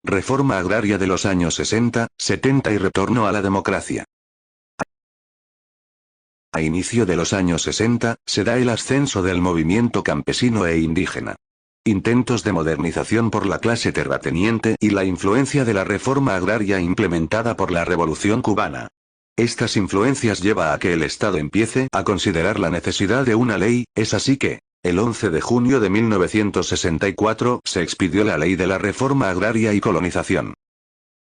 Reforma agraria de los años 60, 70 y retorno a la democracia. A inicio de los años 60, se da el ascenso del movimiento campesino e indígena. Intentos de modernización por la clase terrateniente y la influencia de la reforma agraria implementada por la Revolución cubana. Estas influencias lleva a que el Estado empiece a considerar la necesidad de una ley, es así que, el 11 de junio de 1964 se expidió la Ley de la Reforma Agraria y Colonización,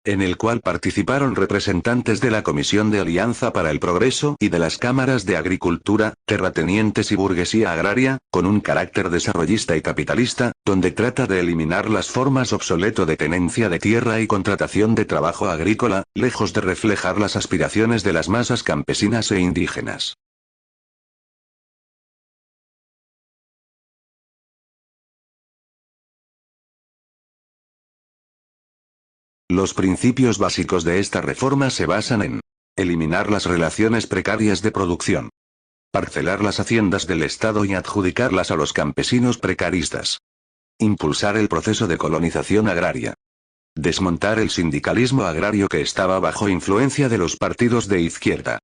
en el cual participaron representantes de la Comisión de Alianza para el Progreso y de las cámaras de Agricultura, Terratenientes y Burguesía Agraria, con un carácter desarrollista y capitalista, donde trata de eliminar las formas obsoleto de tenencia de tierra y contratación de trabajo agrícola, lejos de reflejar las aspiraciones de las masas campesinas e indígenas. Los principios básicos de esta reforma se basan en eliminar las relaciones precarias de producción, parcelar las haciendas del Estado y adjudicarlas a los campesinos precaristas, impulsar el proceso de colonización agraria, desmontar el sindicalismo agrario que estaba bajo influencia de los partidos de izquierda.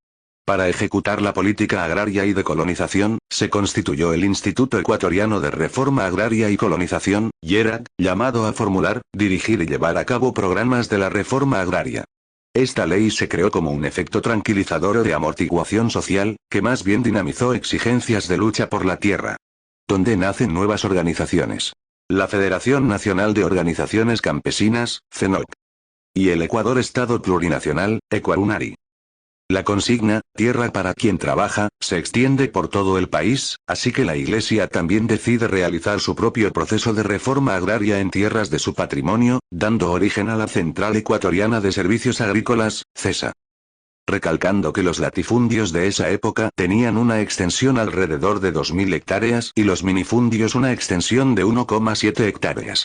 Para ejecutar la política agraria y de colonización, se constituyó el Instituto Ecuatoriano de Reforma Agraria y Colonización, IERAC, llamado a formular, dirigir y llevar a cabo programas de la reforma agraria. Esta ley se creó como un efecto tranquilizador o de amortiguación social, que más bien dinamizó exigencias de lucha por la tierra. Donde nacen nuevas organizaciones. La Federación Nacional de Organizaciones Campesinas, FENOC. Y el Ecuador Estado Plurinacional, Ecuarunari. La consigna, tierra para quien trabaja, se extiende por todo el país, así que la Iglesia también decide realizar su propio proceso de reforma agraria en tierras de su patrimonio, dando origen a la Central Ecuatoriana de Servicios Agrícolas, CESA. Recalcando que los latifundios de esa época tenían una extensión alrededor de 2.000 hectáreas y los minifundios una extensión de 1,7 hectáreas.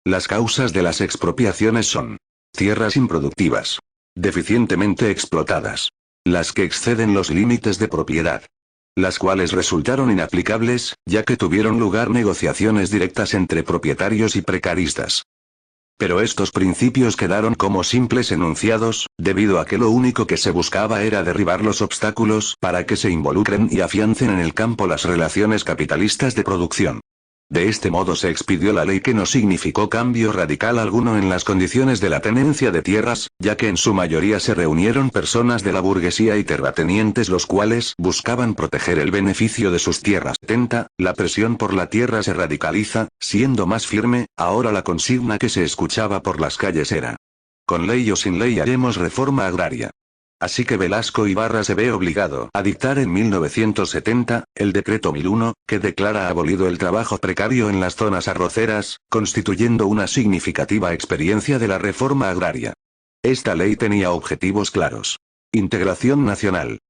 Las causas de las expropiaciones son tierras improductivas, deficientemente explotadas, las que exceden los límites de propiedad, las cuales resultaron inaplicables, ya que tuvieron lugar negociaciones directas entre propietarios y precaristas. Pero estos principios quedaron como simples enunciados, debido a que lo único que se buscaba era derribar los obstáculos para que se involucren y afiancen en el campo las relaciones capitalistas de producción. De este modo se expidió la ley que no significó cambio radical alguno en las condiciones de la tenencia de tierras, ya que en su mayoría se reunieron personas de la burguesía y terratenientes los cuales buscaban proteger el beneficio de sus tierras. 70. La presión por la tierra se radicaliza, siendo más firme, ahora la consigna que se escuchaba por las calles era: con ley o sin ley haremos reforma agraria. Así que Velasco Ibarra se ve obligado a dictar en 1970, el Decreto 1001, que declara abolido el trabajo precario en las zonas arroceras, constituyendo una significativa experiencia de la reforma agraria. Esta ley tenía objetivos claros: integración nacional,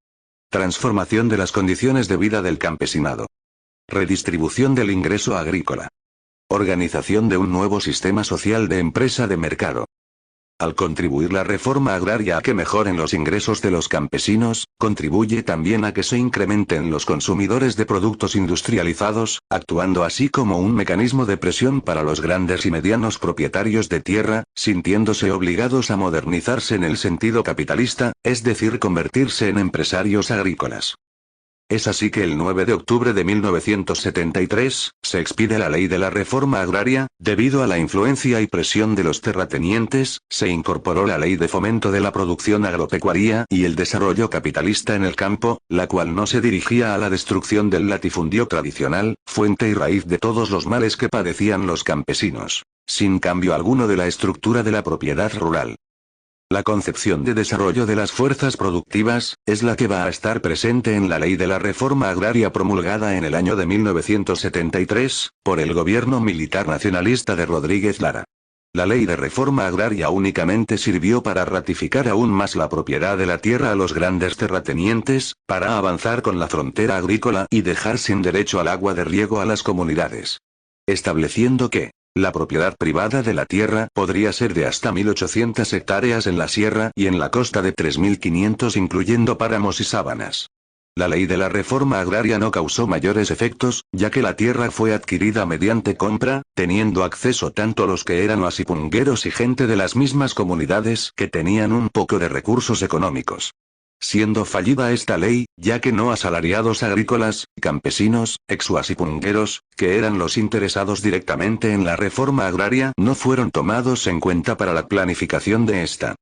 transformación de las condiciones de vida del campesinado, redistribución del ingreso agrícola, organización de un nuevo sistema social de empresa de mercado. Al contribuir la reforma agraria a que mejoren los ingresos de los campesinos, contribuye también a que se incrementen los consumidores de productos industrializados, actuando así como un mecanismo de presión para los grandes y medianos propietarios de tierra, sintiéndose obligados a modernizarse en el sentido capitalista, es decir, convertirse en empresarios agrícolas. Es así que el 9 de octubre de 1973, se expide la Ley de la Reforma Agraria. Debido a la influencia y presión de los terratenientes, se incorporó la Ley de Fomento de la Producción Agropecuaria y el Desarrollo Capitalista en el campo, la cual no se dirigía a la destrucción del latifundio tradicional, fuente y raíz de todos los males que padecían los campesinos, sin cambio alguno de la estructura de la propiedad rural. La concepción de desarrollo de las fuerzas productivas, es la que va a estar presente en la Ley de la Reforma Agraria promulgada en el año de 1973, por el gobierno militar nacionalista de Rodríguez Lara. La Ley de Reforma Agraria únicamente sirvió para ratificar aún más la propiedad de la tierra a los grandes terratenientes, para avanzar con la frontera agrícola y dejar sin derecho al agua de riego a las comunidades. Estableciendo que la propiedad privada de la tierra podría ser de hasta 1.800 hectáreas en la sierra y en la costa de 3.500 incluyendo páramos y sabanas. La ley de la reforma agraria no causó mayores efectos, ya que la tierra fue adquirida mediante compra, teniendo acceso tanto los que eran masipungueros y gente de las mismas comunidades que tenían un poco de recursos económicos. Siendo fallida esta ley, ya que no asalariados agrícolas, campesinos, exhuasipungueros, que eran los interesados directamente en la reforma agraria, no fueron tomados en cuenta para la planificación de esta.